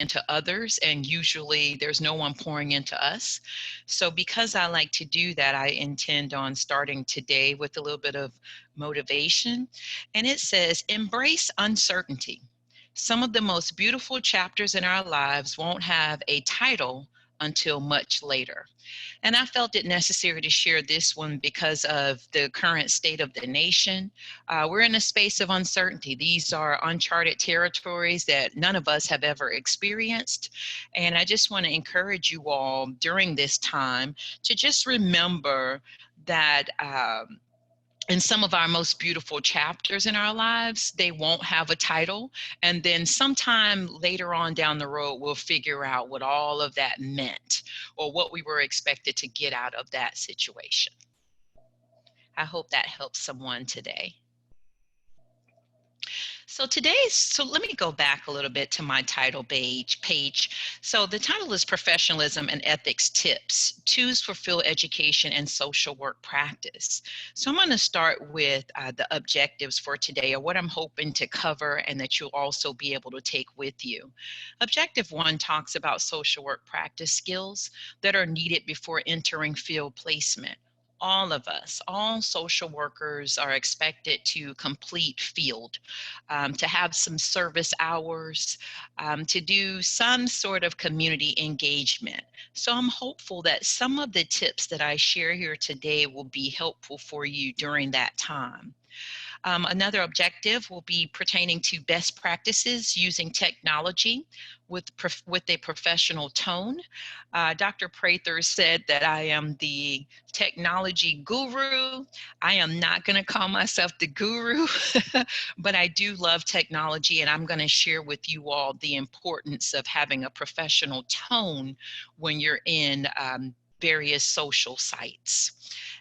into others, and usually there's no one pouring into us. So because I like to do that, I intend on starting today with a little bit of motivation. And it says, embrace uncertainty. Some of the most beautiful chapters in our lives won't have a title until much later. And I felt it necessary to share this one because of the current state of the nation. We're in a space of uncertainty. These are uncharted territories that none of us have ever experienced. And I just want to encourage you all during this time to just remember that in some of our most beautiful chapters in our lives, they won't have a title. And then sometime later on down the road, we'll figure out what all of that meant or what we were expected to get out of that situation. I hope that helps someone today. So let me go back a little bit to my title page. So the title is Professionalism and Ethics Tips, Tools for Field Education and Social Work Practice. So I'm going to start with the objectives for today, or what I'm hoping to cover and that you'll also be able to take with you. Objective 1 talks about social work practice skills that are needed before entering field placement. All of us, all social workers are expected to complete field, to have some service hours, to do some sort of community engagement. So I'm hopeful that some of the tips that I share here today will be helpful for you during that time. Another objective will be pertaining to best practices using technology with a professional tone. Dr. Prather said that I am the technology guru. I am not going to call myself the guru, but I do love technology, and I'm going to share with you all the importance of having a professional tone when you're in various social sites.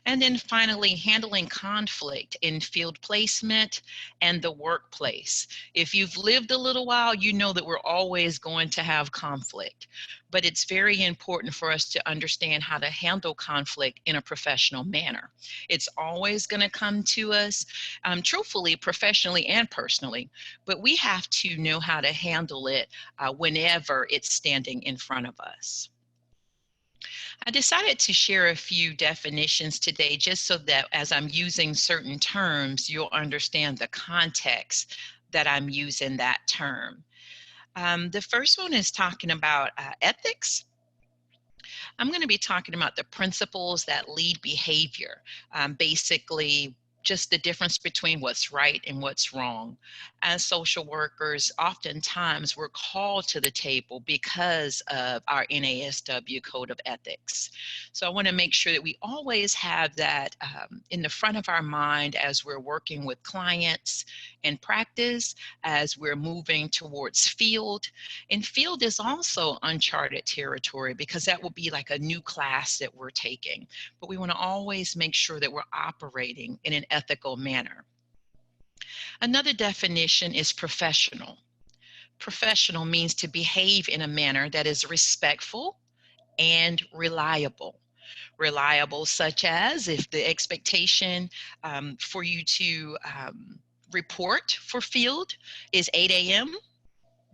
And then finally, handling conflict in field placement and the workplace. If you've lived a little while, you know that we're always going to have conflict, but it's very important for us to understand how to handle conflict in a professional manner. It's always going to come to us, truthfully, professionally and personally, but we have to know how to handle it whenever it's standing in front of us. I decided to share a few definitions today just so that as I'm using certain terms, you'll understand the context that I'm using that term. The first one is talking about ethics. I'm going to be talking about the principles that lead behavior, basically just the difference between what's right and what's wrong. As social workers, oftentimes we're called to the table because of our NASW Code of Ethics. So I want to make sure that we always have that in the front of our mind as we're working with clients in practice, as we're moving towards field. And field is also uncharted territory because that will be like a new class that we're taking. But we want to always make sure that we're operating in an ethical manner. Another definition is professional. Professional means to behave in a manner that is respectful and reliable. Reliable, such as if the expectation for you to report for field is 8 a.m.,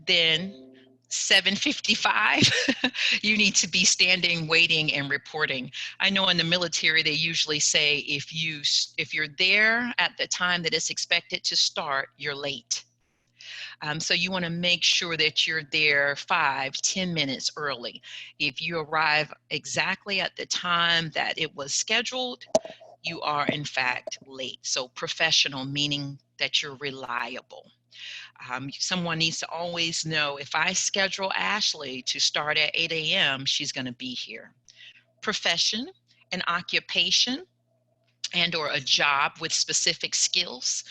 then 7:55, you need to be standing, waiting, and reporting. I know in the military, they usually say if you're there at the time that it's expected to start, you're late. So you want to make sure that you're there 5-10 minutes early. If you arrive exactly at the time that it was scheduled, you are in fact late. So professional, meaning that you're reliable. Someone needs to always know if I schedule Ashley to start at 8 a.m., she's going to be here. Profession, an occupation, and or a job with specific skills.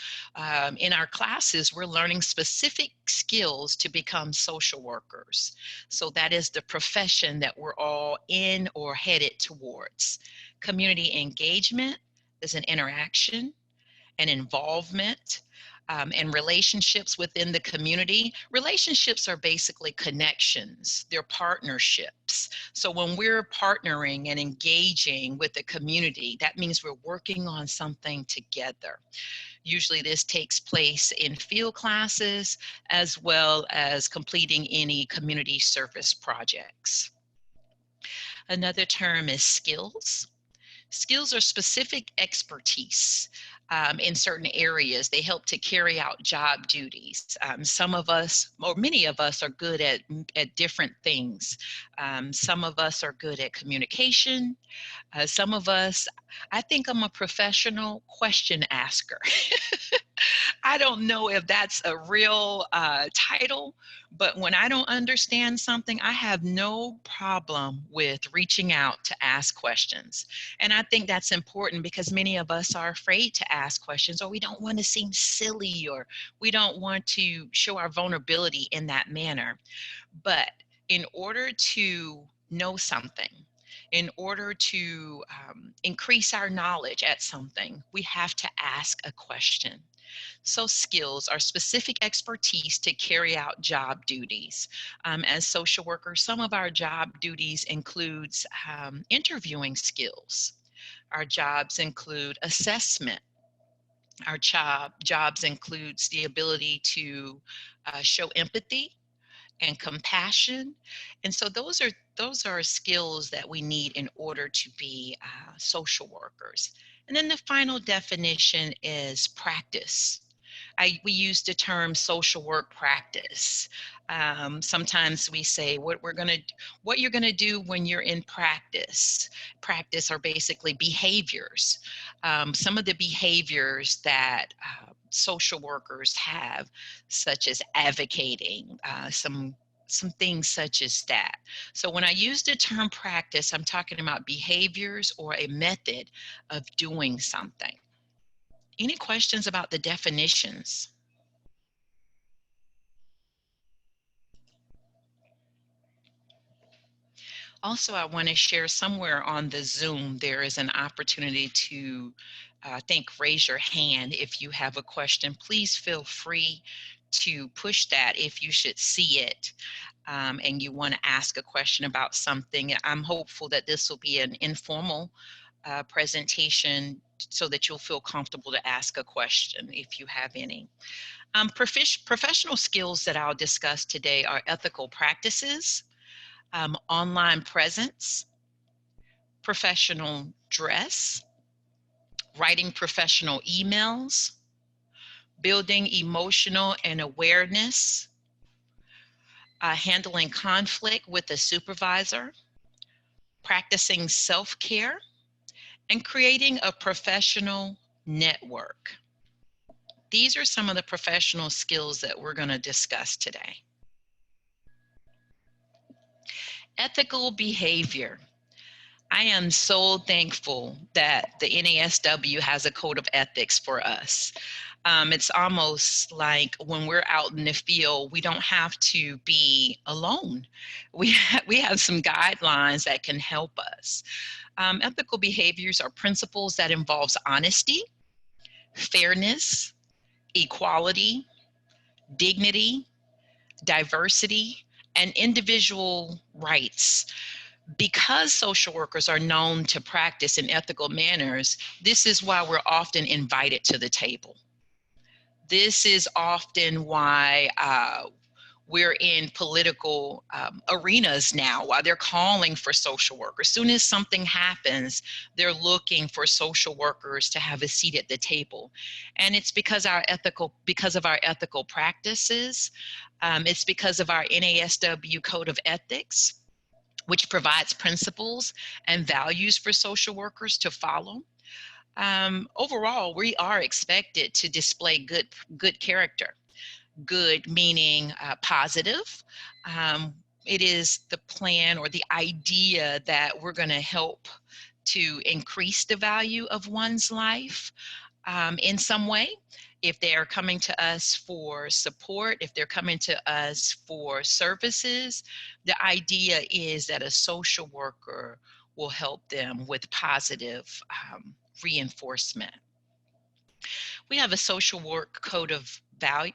In our classes, we're learning specific skills to become social workers. So that is the profession that we're all in or headed towards. Community engagement is an interaction, an involvement, And relationships within the community. Relationships are basically connections, they're partnerships. So when we're partnering and engaging with the community, that means we're working on something together. Usually this takes place in field classes as well as completing any community service projects. Another term is skills. Skills are specific expertise in certain areas. They help to carry out job duties. Some of us, or many of us, are good at different things. Some of us are good at communication. Some of us, I think I'm a professional question asker. I don't know if that's a real title, but when I don't understand something, I have no problem with reaching out to ask questions. And I think that's important because many of us are afraid to ask questions, or we don't want to seem silly, or we don't want to show our vulnerability in that manner. But in order to know something, in order to increase our knowledge at something, we have to ask a question. So skills are specific expertise to carry out job duties. As social workers, some of our job duties includes interviewing skills. Our jobs include assessment. Our jobs includes the ability to show empathy and compassion. And so those are skills that we need in order to be social workers. And then the final definition is practice. We use the term social work practice. Sometimes we say what you're gonna do when you're in practice. Practice are basically behaviors. Some of the behaviors that social workers have, such as advocating, some things such as that. So when I use the term practice, I'm talking about behaviors or a method of doing something. Any questions about the definitions? Also, I want to share somewhere on the Zoom, there is an opportunity to, I think, raise your hand if you have a question. Please feel free to push that if you should see it and you want to ask a question about something. I'm hopeful that this will be an informal presentation so that you'll feel comfortable to ask a question if you have any. Professional skills that I'll discuss today are ethical practices, online presence, professional dress, writing professional emails, building emotional and awareness, handling conflict with a supervisor, practicing self-care, and creating a professional network. These are some of the professional skills that we're going to discuss today. Ethical behavior. I am so thankful that the NASW has a code of ethics for us. It's almost like when we're out in the field, we don't have to be alone. We have some guidelines that can help us. Ethical behaviors are principles that involves honesty, fairness, equality, dignity, diversity, and individual rights. Because social workers are known to practice in ethical manners, this is why we're often invited to the table. This is often why we're in political arenas now, while they're calling for social workers. As soon as something happens, they're looking for social workers to have a seat at the table. And it's because of our ethical practices. It's because of our NASW Code of Ethics, which provides principles and values for social workers to follow. Overall, we are expected to display good character. Good meaning positive. It is the plan or the idea that we're going to help to increase the value of one's life in some way. If they're coming to us for support, if they're coming to us for services, the idea is that a social worker will help them with positive reinforcement. We have a social work code of value,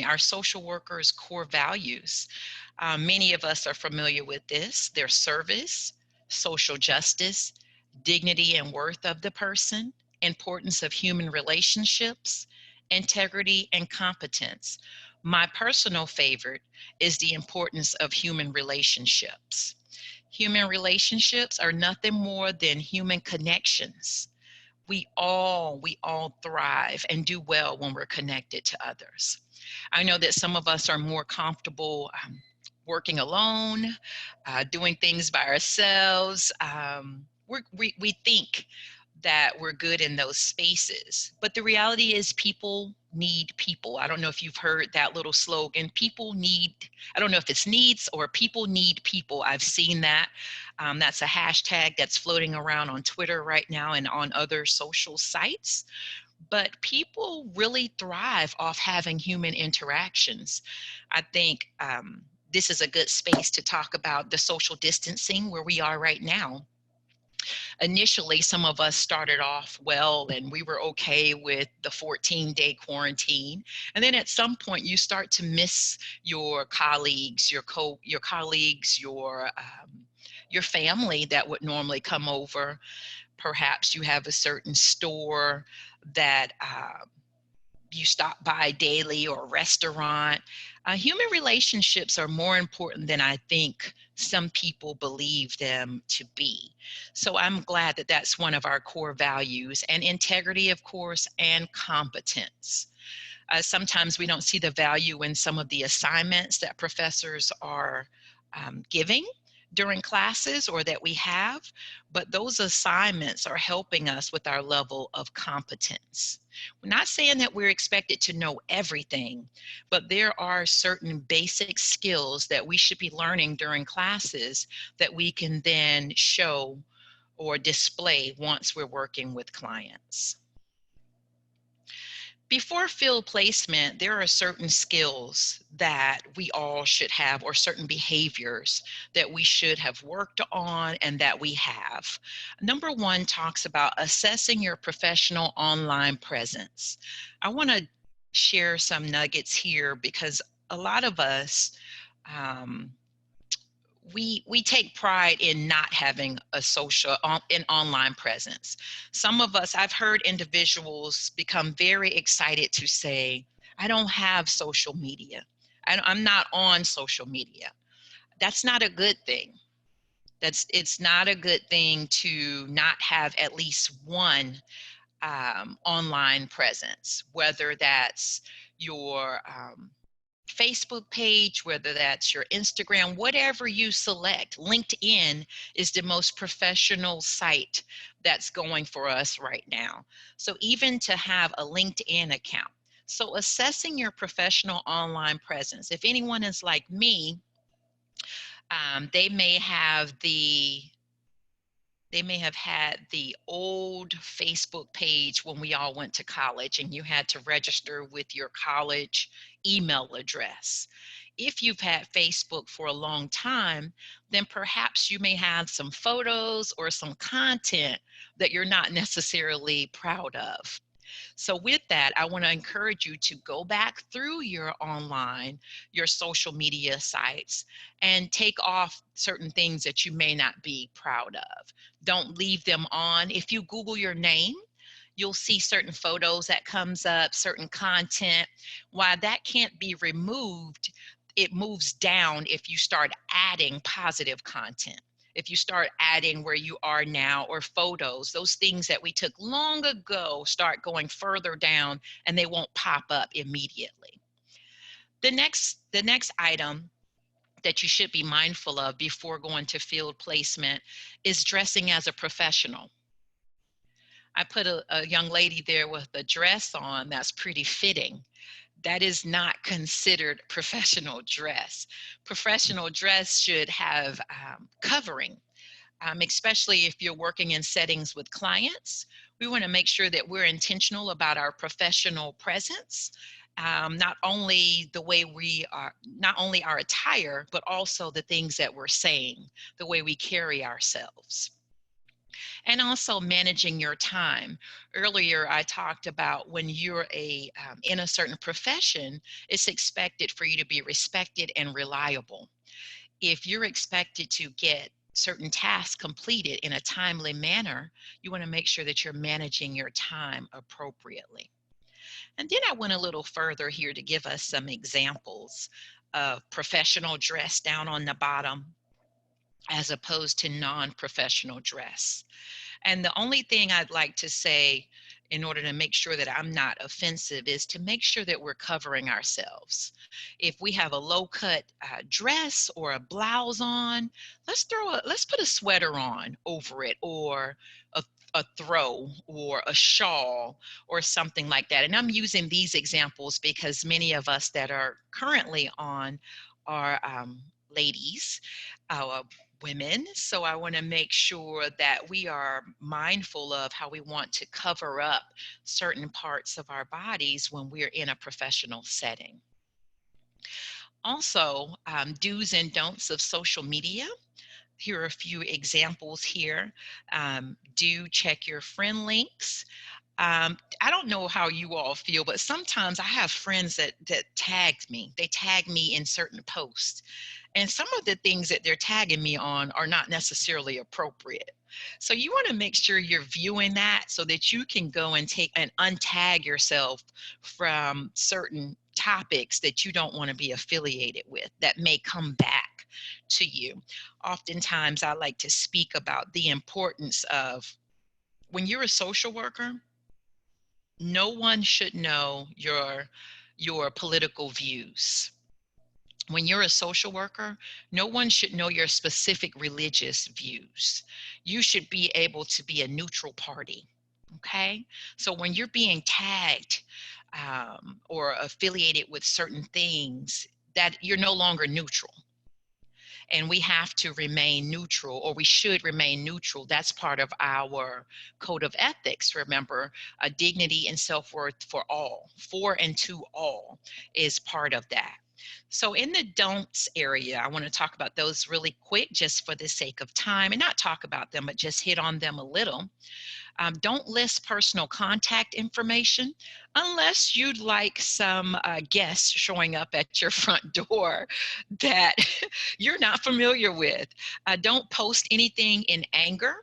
our social workers' core values. Many of us are familiar with this. Their service, social justice, dignity and worth of the person, importance of human relationships, integrity and competence. My personal favorite is the importance of human relationships. Human relationships are nothing more than human connections. We all thrive and do well when we're connected to others. I know that some of us are more comfortable working alone, doing things by ourselves. We think that we're good in those spaces, but the reality is people need people. I don't know if you've heard that little slogan, people need, I don't know if it's needs or people need people. I've seen that. That's a hashtag that's floating around on Twitter right now and on other social sites. But people really thrive off having human interactions. I think this is a good space to talk about the social distancing where we are right now. Initially, some of us started off well and we were okay with the 14-day quarantine. And then at some point you start to miss your colleagues, your family that would normally come over. Perhaps you have a certain store that you stop by daily, or restaurant. Human relationships are more important than I think some people believe them to be. So I'm glad that that's one of our core values, and integrity, of course, and competence. Sometimes we don't see the value in some of the assignments that professors are giving during classes or that we have, but those assignments are helping us with our level of competence. We're not saying that we're expected to know everything, but there are certain basic skills that we should be learning during classes that we can then show or display once we're working with clients. Before field placement, there are certain skills that we all should have, or certain behaviors that we should have worked on and that we have. Number one talks about assessing your professional online presence. I want to share some nuggets here because a lot of us, um, we take pride in not having a social an online presence. Some of us, I've heard individuals become very excited to say, I don't have social media. I'm not on social media. That's not a good thing. It's not a good thing to not have at least one online presence, whether that's your Facebook page, whether that's your Instagram, whatever you select. LinkedIn is the most professional site that's going for us right now. So even to have a LinkedIn account. So assessing your professional online presence. If anyone is like me, they may have had the old Facebook page when we all went to college and you had to register with your college email address. If you've had Facebook for a long time, then perhaps you may have some photos or some content that you're not necessarily proud of. So with that, I want to encourage you to go back through your social media sites, and take off certain things that you may not be proud of. Don't leave them on. If you Google your name, you'll see certain photos that comes up, certain content. While that can't be removed, it moves down if you start adding positive content. If you start adding where you are now, or photos, those things that we took long ago start going further down and they won't pop up immediately. The next item that you should be mindful of before going to field placement is dressing as a professional. I put a young lady there with a dress on that's pretty fitting. That is not considered professional dress. Professional dress should have covering, especially if you're working in settings with clients. We want to make sure that we're intentional about our professional presence. Not only not only our attire, but also the things that we're saying, the way we carry ourselves. And also managing your time. Earlier, I talked about when you're in a certain profession, it's expected for you to be respected and reliable. If you're expected to get certain tasks completed in a timely manner, you want to make sure that you're managing your time appropriately. And then I went a little further here to give us some examples of professional dress down on the bottom as opposed to non-professional dress. And the only thing I'd like to say in order to make sure that I'm not offensive is to make sure that we're covering ourselves. If we have a low cut dress or a blouse on, let's put a sweater on over it, or a, a throw or a shawl or something like that. And I'm using these examples because many of us that are currently on are ladies, uh, women. So I want to make sure that we are mindful of how we want to cover up certain parts of our bodies when we're in a professional setting. Also, do's and don'ts of social media. Here are a few examples here. Do check your friend links. I don't know how you all feel, but sometimes I have friends that tagged me. They tag me in certain posts, and some of the things that they're tagging me on are not necessarily appropriate. So you want to make sure you're viewing that so that you can go and take and untag yourself from certain topics that you don't want to be affiliated with that may come back to you. Oftentimes, I like to speak about the importance of when you're a social worker, no one should know your political views. When you're a social worker, no one should know your specific religious views. You should be able to be a neutral party. Okay? So when you're being tagged or affiliated with certain things, that you're no longer neutral, and we have to remain neutral, or we should remain neutral. That's part of our code of ethics. Remember, dignity and self-worth for all, for and to all, is part of that. So in the don'ts area, I want to talk about those really quick just for the sake of time, and not talk about them, but just hit on them a little. Don't list personal contact information unless you'd like some guests showing up at your front door that you're not familiar with. Don't post anything in anger.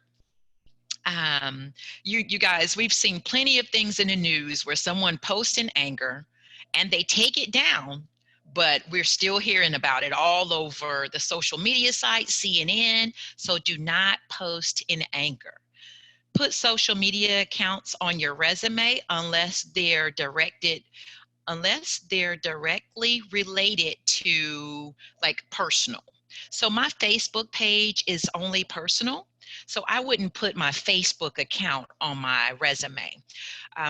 You guys, we've seen plenty of things in the news where someone posts in anger and they take it down, but we're still hearing about it all over the social media sites, CNN. So do not post in anger. Put social media accounts on your resume unless they're directly related to like personal. So my Facebook page is only personal. So I wouldn't put my Facebook account on my resume.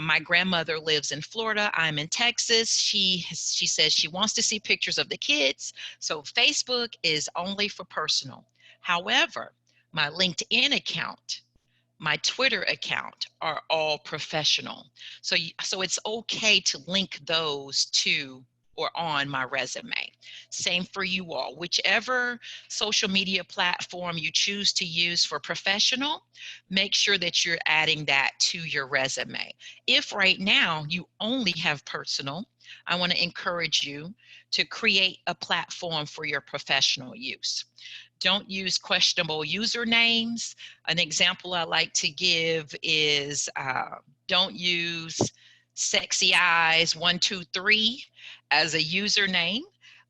My grandmother lives in Florida. I'm in Texas. She says she wants to see pictures of the kids. So Facebook is only for personal. However, my LinkedIn account, my Twitter account are all professional. So it's okay to link those to or on my resume. Same for you all. Whichever social media platform you choose to use for professional, make sure that you're adding that to your resume. If right now you only have personal, I want to encourage you to create a platform for your professional use. Don't use questionable usernames. An example I like to give is don't use sexy eyes 123 as a username.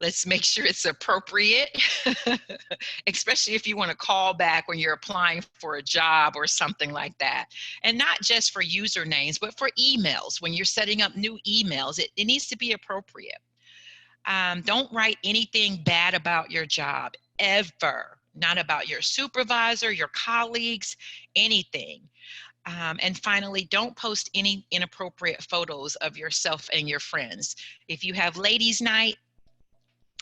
Let's make sure it's appropriate, especially if you want to call back when you're applying for a job or something like that. And not just for usernames, but for emails. When you're setting up new emails, it needs to be appropriate. Don't write anything bad about your job, ever. Not about your supervisor, your colleagues, anything. And finally, don't post any inappropriate photos of yourself and your friends. If you have ladies' night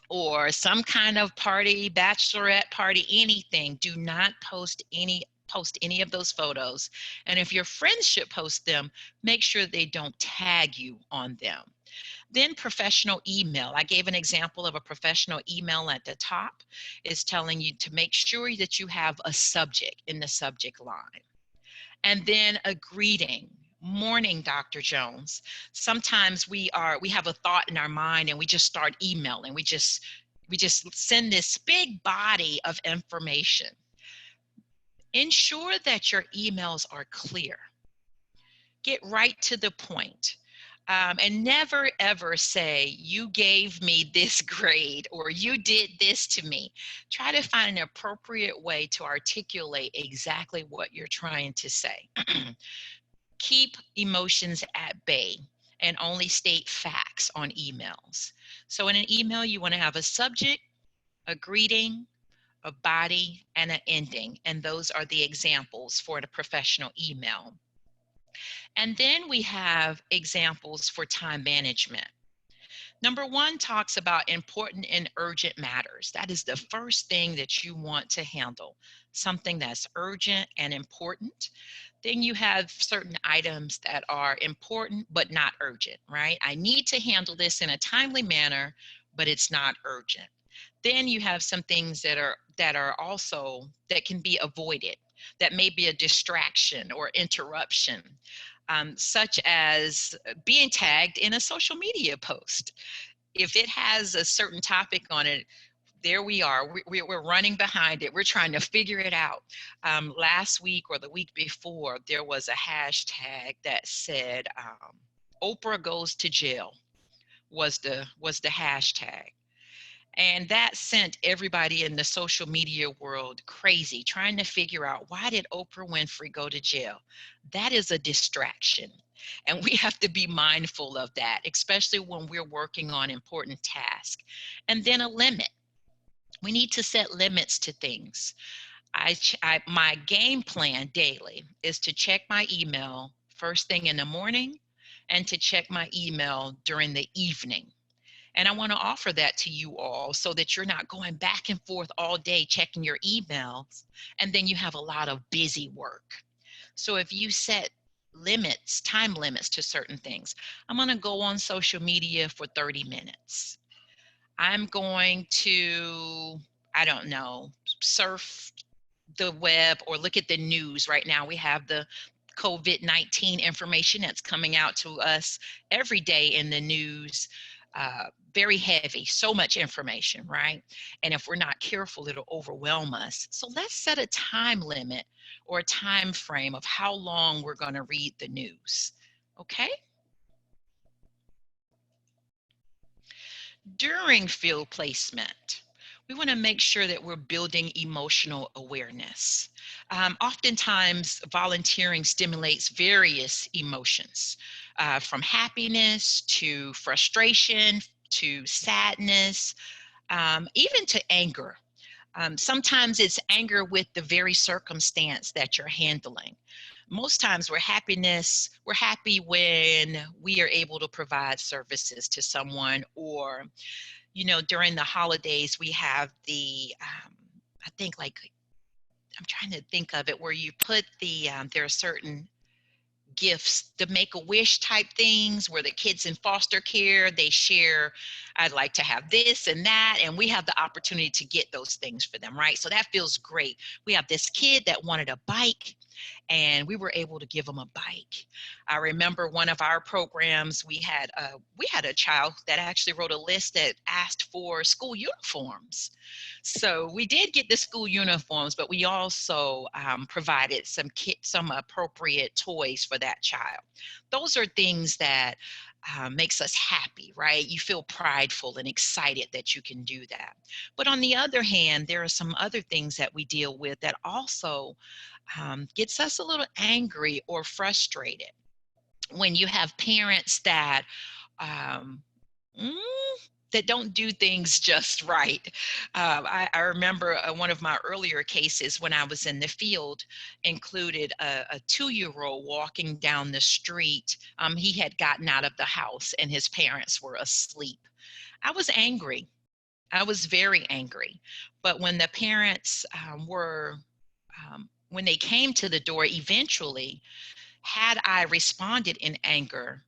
or some kind of party, bachelorette party, anything, do not post any of those photos. And if your friends should post them, make sure they don't tag you on them. Then professional email. I gave an example of a professional email at the top. Is telling you to make sure that you have a subject in the subject line. And then a greeting. Morning, Dr. Jones. Sometimes we have a thought in our mind and we just start emailing. We just send this big body of information. Ensure that your emails are clear. Get right to the point. And never ever say, you gave me this grade or you did this to me. Try to find an appropriate way to articulate exactly what you're trying to say. Keep emotions at bay and only state facts on emails. So in an email, you want to have a subject, a greeting, a body, and an ending. And those are the examples for the professional email. And then we have examples for time management. Number one talks about important and urgent matters. That is the first thing that you want to handle, something that's urgent and important. Then you have certain items that are important but not urgent, right? I need to handle this in a timely manner, but it's not urgent. Then you have some things that are also that can be avoided, that may be a distraction or interruption, such as being tagged in a social media post. If it has a certain topic on it, there we are. We're running behind it. We're trying to figure it out. Last week or the week before, there was a hashtag that said Oprah goes to jail was the hashtag. And that sent everybody in the social media world crazy, trying to figure out, why did Oprah Winfrey go to jail? That is a distraction. And we have to be mindful of that, especially when we're working on important tasks. And then a limit. We need to set limits to things. My game plan daily is to check my email first thing in the morning and to check my email during the evening. And I want to offer that to you all so that you're not going back and forth all day checking your emails, and then you have a lot of busy work. So if you set limits, time limits to certain things, I'm going to go on social media for 30 minutes. I'm going to, I don't know, surf the web or look at the news. Right now we have the COVID-19 information that's coming out to us every day in the news. Very heavy, so much information, right? And if we're not careful, it'll overwhelm us. So let's set a time limit or a time frame of how long we're going to read the news. Okay? During field placement, we want to make sure that we're building emotional awareness. Oftentimes, volunteering stimulates various emotions, from happiness to frustration to sadness, even to anger. Sometimes it's anger with the very circumstance that you're handling. Most times we're happy when we are able to provide services to someone, or during the holidays, we have I think, like, I'm trying to think of it, where you put there are certain gifts, the Make-A-Wish type things, where the kids in foster care, they share, I'd like to have this and that, and we have the opportunity to get those things for them, right? So that feels great. We have this kid that wanted a bike, and we were able to give them a bike. I remember one of our programs, we had a child that actually wrote a list that asked for school uniforms. So we did get the school uniforms, but we also provided some appropriate toys for that child. Those are things that makes us happy, right? You feel prideful and excited that you can do that. But on the other hand, there are some other things that we deal with that also gets us a little angry or frustrated. When you have parents that um, mm, that don't do things just right. I remember one of my earlier cases when I was in the field included a 2-year-old walking down the street. He had gotten out of the house and his parents were asleep. I was angry. I was very angry. But when the parents when they came to the door eventually, had I responded in anger,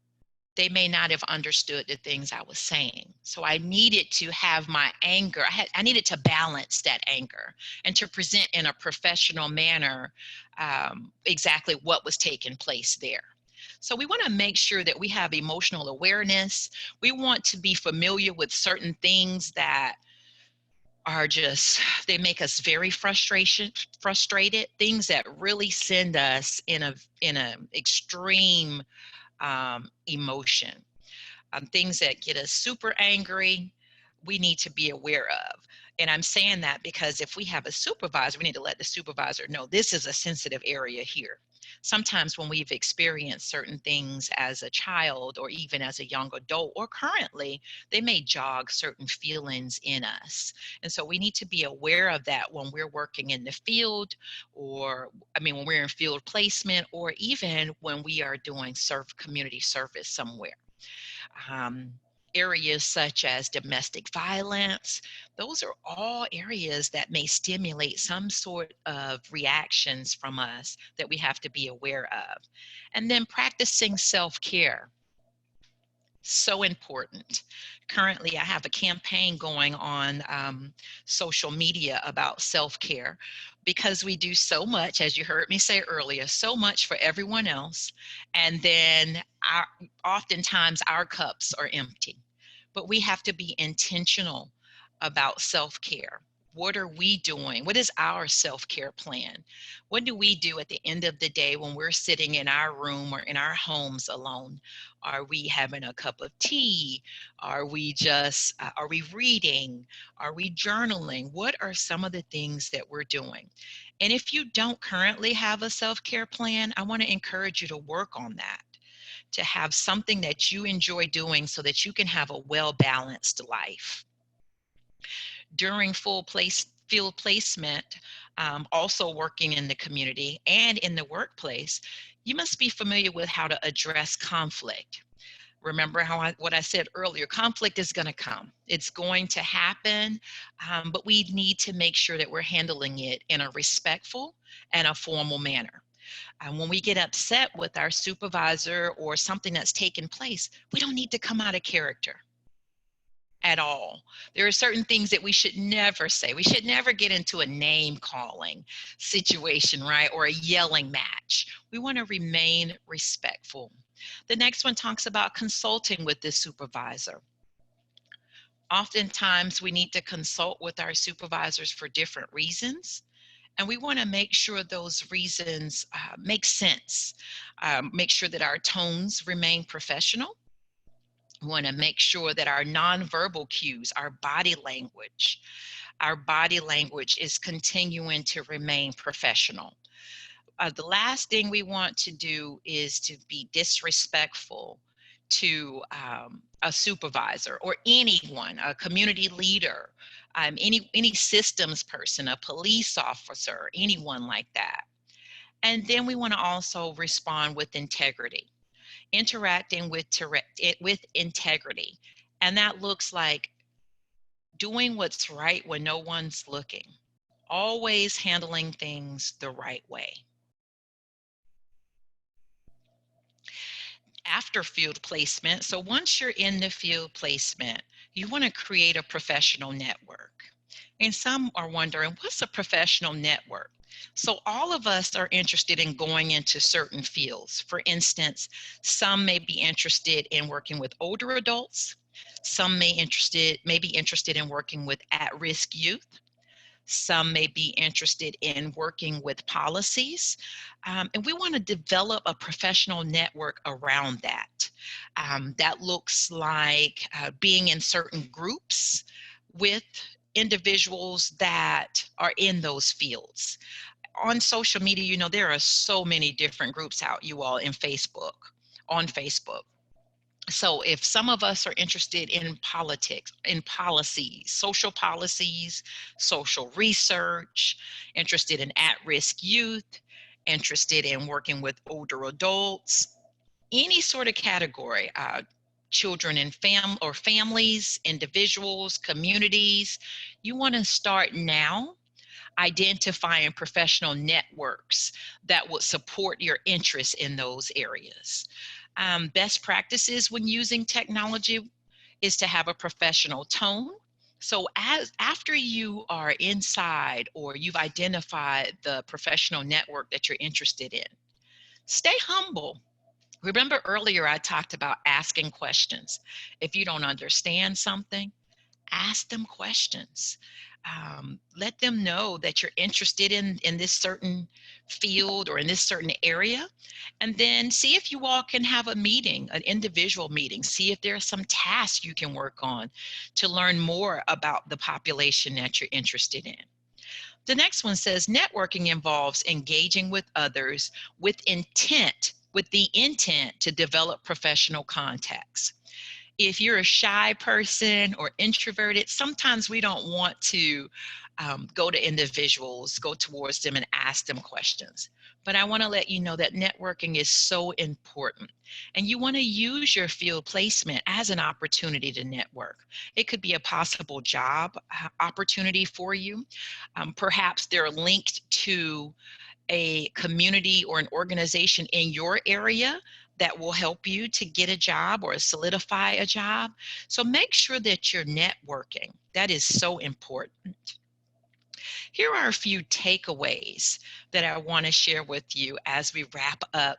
they may not have understood the things I was saying. So I needed to have my anger. I needed to balance that anger and to present in a professional manner exactly what was taking place there. So we want to make sure that we have emotional awareness. We want to be familiar with certain things that are just, they make us very frustrated, things that really send us in a extreme emotion, things that get us super angry, we need to be aware of. And I'm saying that because if we have a supervisor, we need to let the supervisor know this is a sensitive area here. Sometimes when we've experienced certain things as a child or even as a young adult or currently, they may jog certain feelings in us. And so we need to be aware of that when we're working in the field, or when we're in field placement, or even when we are doing community service somewhere. um, Areas such as domestic violence, those are all areas that may stimulate some sort of reactions from us that we have to be aware of. And then practicing self-care, so important. Currently, I have a campaign going on social media about self-care, because we do so much, as you heard me say earlier, so much for everyone else, and then oftentimes our cups are empty. But we have to be intentional about self-care. What are we doing? What is our self-care plan? What do we do at the end of the day when we're sitting in our room or in our homes alone? Are we having a cup of tea? Are we reading? Are we journaling? What are some of the things that we're doing? And if you don't currently have a self-care plan, I want to encourage you to work on that, to have something that you enjoy doing so that you can have a well-balanced life. During field placement, also working in the community and in the workplace, you must be familiar with how to address conflict. Remember what I said earlier, conflict is going to come. It's going to happen, but we need to make sure that we're handling it in a respectful and a formal manner. And when we get upset with our supervisor or something that's taken place, we don't need to come out of character at all. There are certain things that we should never say. We should never get into a name calling situation, right? Or a yelling match. We want to remain respectful. The next one talks about consulting with the supervisor. Oftentimes we need to consult with our supervisors for different reasons. And we want to make sure those reasons make sense. Make sure that our tones remain professional. We want to make sure that our nonverbal cues, our body language is continuing to remain professional. The last thing we want to do is to be disrespectful to a supervisor or anyone, a community leader, any systems person, a police officer, anyone like that. And then we want to also respond with integrity, interacting with integrity. And that looks like doing what's right when no one's looking, always handling things the right way. After field placement, so once you're in the field placement, you want to create a professional network. And some are wondering, what's a professional network? So all of us are interested in going into certain fields. For instance, some may be interested in working with older adults. Some may be interested in working with at-risk youth. Some may be interested in working with policies. And we want to develop a professional network around that. That looks like being in certain groups with individuals that are in those fields. On social media, there are so many different groups out, you all, on Facebook. So if some of us are interested in politics, in policies, social research, interested in at-risk youth, interested in working with older adults, any sort of category, children and families, individuals, communities, you want to start now identifying professional networks that would support your interests in those areas. Best practices when using technology is to have a professional tone. So after you are inside or you've identified the professional network that you're interested in, stay humble. Remember earlier I talked about asking questions. If you don't understand something, ask them questions. Let them know that you're interested in this certain field or in this certain area. And then see if you all can have a meeting, an individual meeting. See if there are some tasks you can work on to learn more about the population that you're interested in. The next one says networking involves engaging with others with the intent to develop professional contacts. If you're a shy person or introverted, sometimes we don't want to go to individuals, go towards them and ask them questions. But I want to let you know that networking is so important. And you want to use your field placement as an opportunity to network. It could be a possible job opportunity for you. Perhaps they're linked to a community or an organization in your area that will help you to get a job or solidify a job. So make sure that you're networking. That is so important. Here are a few takeaways that I want to share with you as we wrap up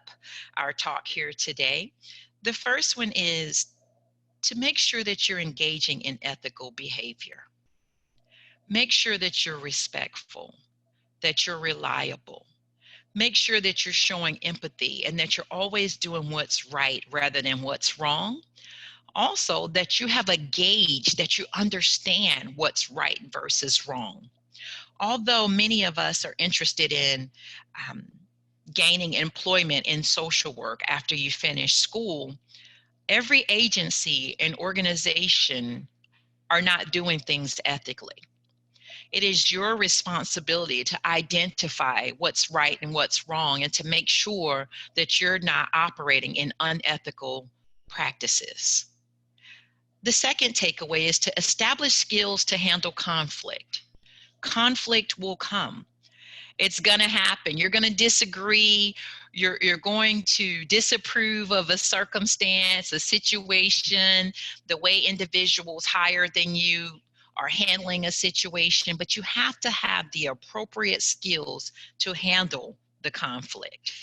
our talk here today. The first one is to make sure that you're engaging in ethical behavior. Make sure that you're respectful, that you're reliable. Make sure that you're showing empathy and that you're always doing what's right rather than what's wrong. Also, that you have a gauge, that you understand what's right versus wrong. Although many of us are interested in um, gaining employment in social work after you finish school, every agency and organization are not doing things ethically. It is your responsibility to identify what's right and what's wrong and to make sure that you're not operating in unethical practices. The second takeaway is to establish skills to handle conflict. Conflict will come. It's going to happen. You're going to disagree. You're going to disapprove of a circumstance, a situation, the way individuals higher than you are handling a situation, but you have to have the appropriate skills to handle the conflict.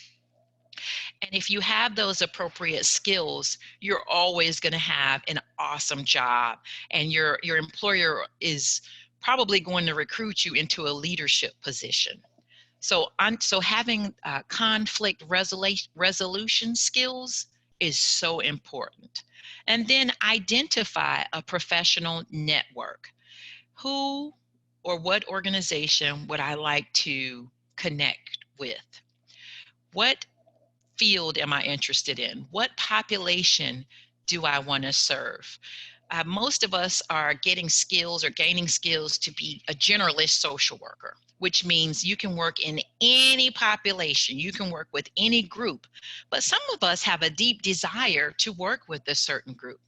And if you have those appropriate skills, you're always going to have an awesome job, and your employer is probably going to recruit you into a leadership position. So having conflict resolution skills is so important. And then identify a professional network. Who or what organization would I like to connect with? What field am I interested in? What population do I want to serve? Most of us are getting skills or gaining skills to be a generalist social worker, which means you can work in any population, you can work with any group, but some of us have a deep desire to work with a certain group.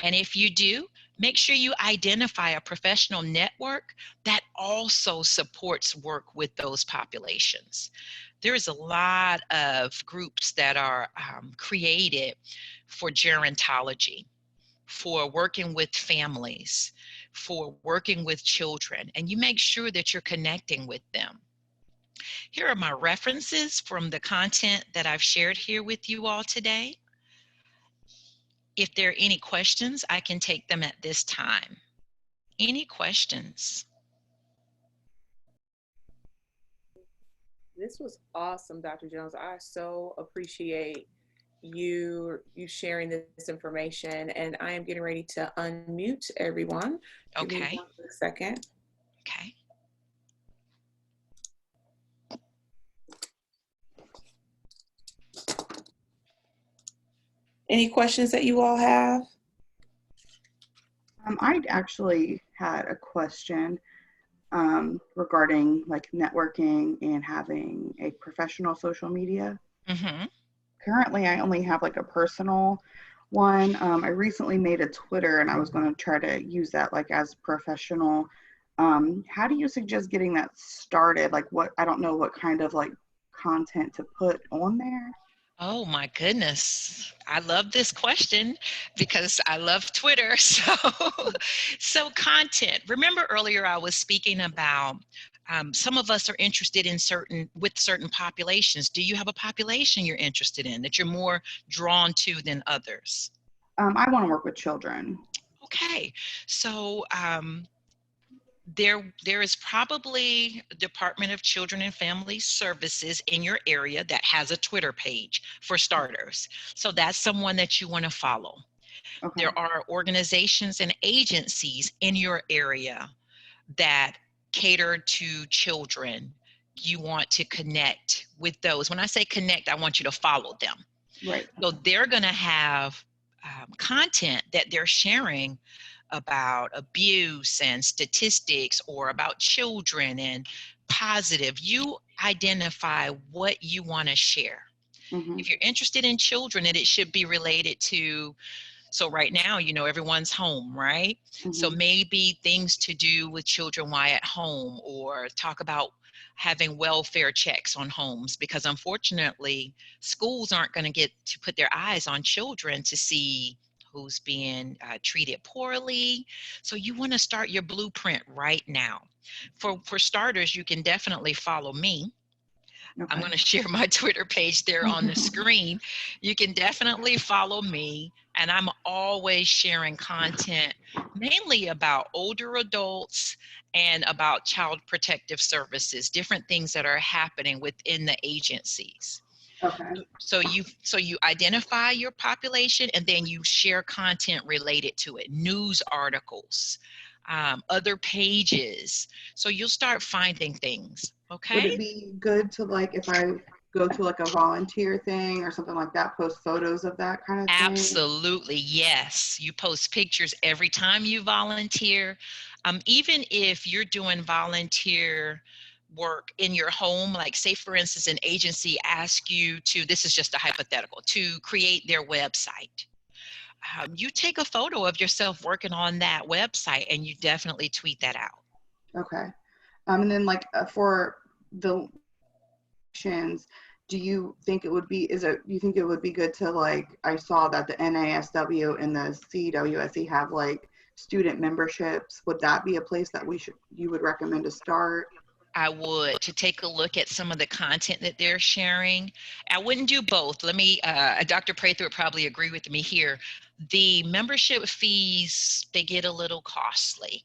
And if you do, make sure you identify a professional network that also supports work with those populations. There is a lot of groups that are created for gerontology, for working with families, for working with children, and you make sure that you're connecting with them. Here are my references from the content that I've shared here with you all today. If there are any questions, I can take them at this time. Any questions? This was awesome, Dr. Jones. I so appreciate you sharing this information, and I am getting ready to unmute everyone. Give me Okay. 1 second. Okay. Any questions that you all have? I actually had a question regarding like networking and having a professional social media. Mm-hmm. Currently, I only have like a personal one. I recently made a Twitter and I was going to try to use that like as professional. How do you suggest getting that started? Like I don't know what kind of like content to put on there. Oh my goodness. I love this question because I love Twitter. So content. Remember earlier I was speaking about some of us are interested in certain populations. Do you have a population you're interested in that you're more drawn to than others? I want to work with children. Okay, so there is probably a Department of Children and Family Services in your area that has a Twitter page for starters. So that's someone that you want to follow. Okay. There are organizations and agencies in your area that cater to children. You want to connect with those. When I say connect, I want you to follow them. Right. So they're going to have content that they're sharing about abuse and statistics or about children and positive. You identify what you want to share. Mm-hmm. If you're interested in children, and it should be related to, so right now, you know, everyone's home, right? So Mm-hmm. maybe things to do with children while at home, or talk about having welfare checks on homes, because unfortunately, schools aren't going to get to put their eyes on children to see who's being treated poorly. So you want to start your blueprint right now. For starters, you can definitely follow me. I'm Okay. going to share my Twitter page there on the screen. You can definitely follow me, and I'm always sharing content mainly about older adults and about child protective services, different things that are happening within the agencies. Okay. So you identify your population, and then you share content related to it, news articles, other pages. So you'll start finding things. Would Okay. it be good to, like, if I go to like a volunteer thing or something like that, post photos of that kind of thing? Absolutely, yes. You post pictures every time you volunteer. Even if you're doing volunteer work in your home, like say for instance, an agency asks you to, this is just a hypothetical, to create their website. You take a photo of yourself working on that website and you definitely tweet that out. Okay. And then like for the actions, do you think it would be, you think it would be good to, like, I saw that the NASW and the CWSE have like student memberships. Would that be a place that you would recommend to start? I would, to take a look at some of the content that they're sharing. I wouldn't do both. Let me, Dr. Prather would probably agree with me here. The membership fees, they get a little costly.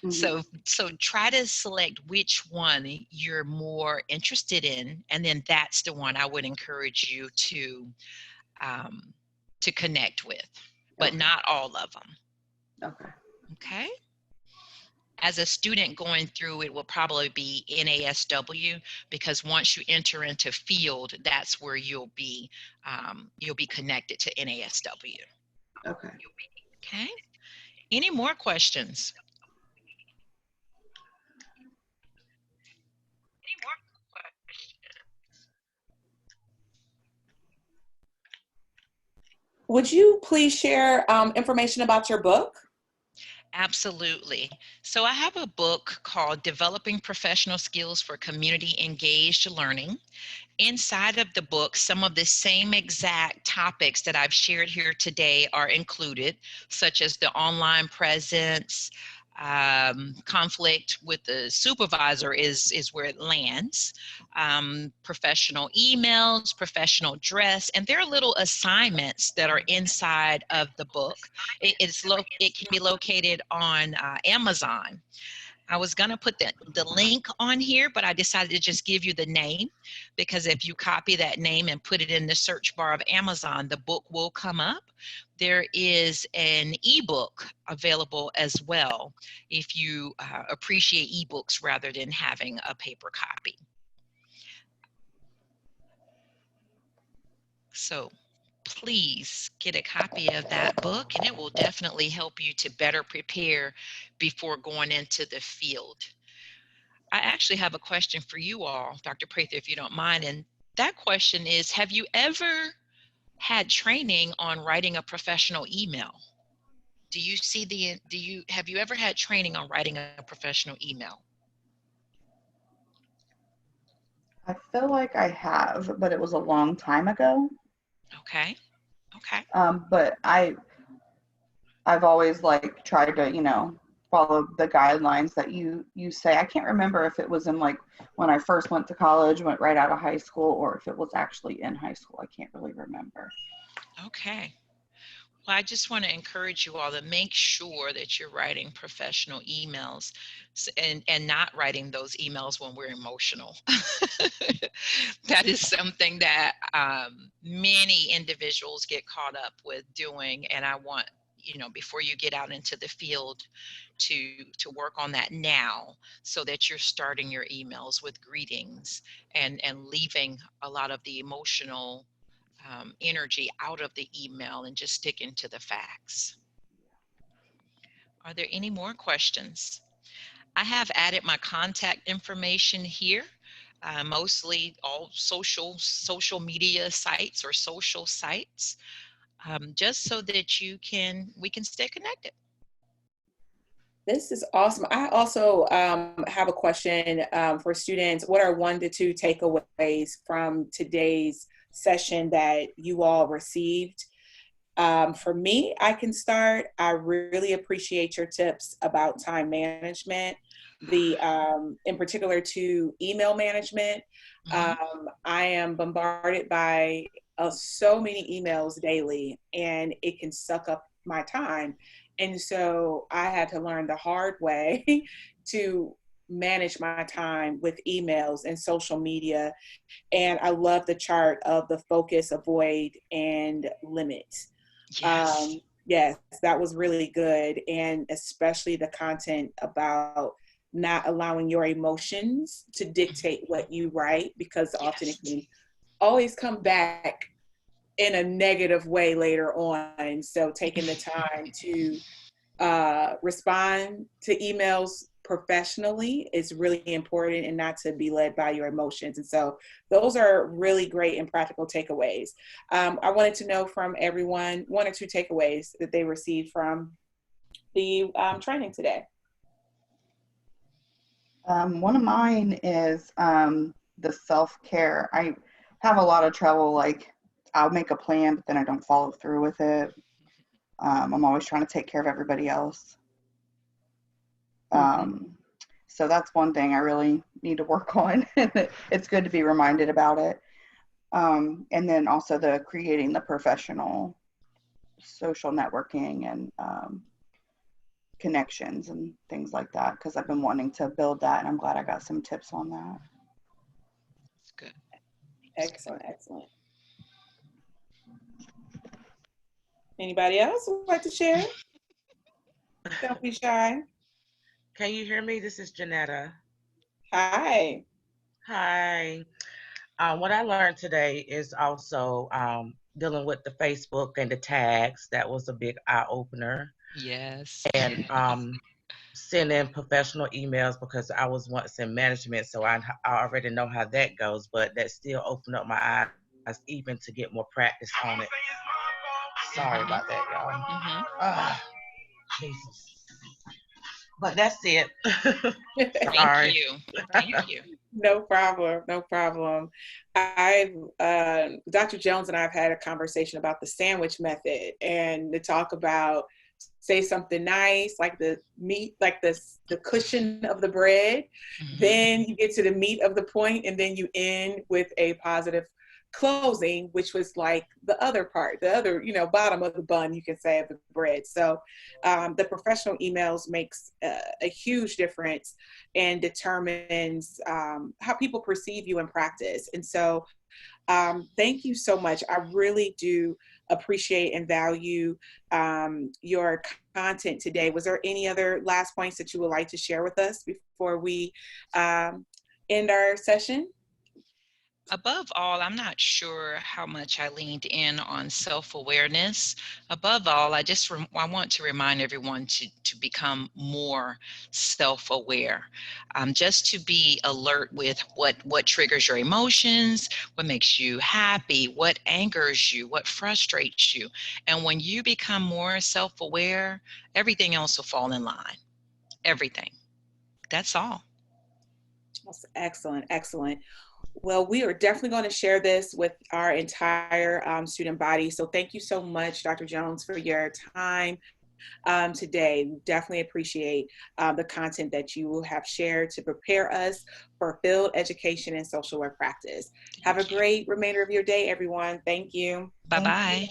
Mm-hmm. So try to select which one you're more interested in, and then that's the one I would encourage you um, to connect with, but Okay. not all of them. Okay. Okay. As a student going through, it will probably be NASW, because once you enter into field, that's where you'll be connected to NASW. Okay. Okay. Any more questions? Would you please share information about your book? Absolutely. So I have a book called Developing Professional Skills for Community Engaged Learning. Inside of the book, some of the same exact topics that I've shared here today are included, such as the online presence, conflict with the supervisor is where it lands, professional emails, professional dress, and there are little assignments that are inside of the book. It can be located on Amazon. I was going to put the link on here, but I decided to just give you the name, because if you copy that name and put it in the search bar of Amazon, the book will come up. There is an ebook available as well if you appreciate ebooks rather than having a paper copy. So please get a copy of that book, and it will definitely help you to better prepare before going into the field. I actually have a question for you all, Dr. Prather, if you don't mind. And that question is, have you ever had training on writing a professional email? Have you ever had training on writing a professional email? I feel like I have, but it was a long time ago. Okay. Okay. But I've always like tried to, you know, follow the guidelines that you say. I can't remember if it was in like when I first went to college, went right out of high school, or if it was actually in high school. I can't really remember. Okay. Well, I just want to encourage you all to make sure that you're writing professional emails and not writing those emails when we're emotional. That is something that many individuals get caught up with doing. And I want, you know, before you get out into the field to work on that now so that you're starting your emails with greetings and leaving a lot of the emotional energy out of the email and just sticking to the facts. Are there any more questions? I have added my contact information here, mostly all social media sites or social sites, just so that we can stay connected. This is awesome. I also have a question for students. What are 1 to 2 takeaways from today's session that you all received? For me, I can start. I really appreciate your tips about time management, in particular to email management. Mhm. I am bombarded by so many emails daily, and it can suck up my time. And so I had to learn the hard way to manage my time with emails and social media. And I love the chart of the focus, avoid, and limit. Yes. Yes, that was really good. And especially the content about not allowing your emotions to Mhm. dictate what you write, because often it Yes. can always come back in a negative way later on. So taking the time to respond to emails professionally is really important, and not to be led by your emotions. And so those are really great and practical takeaways. I wanted to know from everyone 1 or 2 takeaways that they received from the training today. One of mine is the self-care. I have a lot of trouble, like I'll make a plan, but then I don't follow through with it. I'm always trying to take care of everybody else. Mm-hmm. Um, so that's one thing I really need to work on. It's good to be reminded about it. And then also the creating the professional social networking and connections and things like that, because I've been wanting to build that, and I'm glad I got some tips on that. It's good. It's good. Excellent, excellent. Anybody else would like to share? Don't be shy. Can you hear me? This is Ginetta. Hi. Hi. What I learned today is also dealing with the Facebook and the tags. That was a big eye opener. Yes. And sending professional emails, because I was once in management, so I already know how that goes, but that still opened up my eyes even to get more practice on it. Sorry Mhm. about that, y'all. Mhm. Ah, Jesus. But that's it. Thank Sorry. you. Thank you. No problem. No problem. Dr. Jones and I have had a conversation about the sandwich method, and to talk about say something nice, like the meat, like the cushion of the bread. Mhm. Then you get to the meat of the point, and then you end with a positive closing, which was like the other part, the other, bottom of the bun, you can say, of the bread. So the professional emails makes a huge difference and determines how people perceive you in practice. And so thank you so much. I really do appreciate and value your content today. Was there any other last points that you would like to share with us before we end our session? Above all, I'm not sure how much I leaned in on self-awareness. Above all, I want to remind everyone to become more self-aware, just to be alert with what triggers your emotions, what makes you happy, what angers you, what frustrates you. And when you become more self-aware, everything else will fall in line. Everything. That's all. That's excellent, excellent. Well, we are definitely going to share this with our entire student body. So thank you so much, Dr. Jones, for your time today. We definitely appreciate the content that you have shared to prepare us for field education and social work practice. Have a Thank you. great remainder of your day, everyone. Thank you. Bye-bye.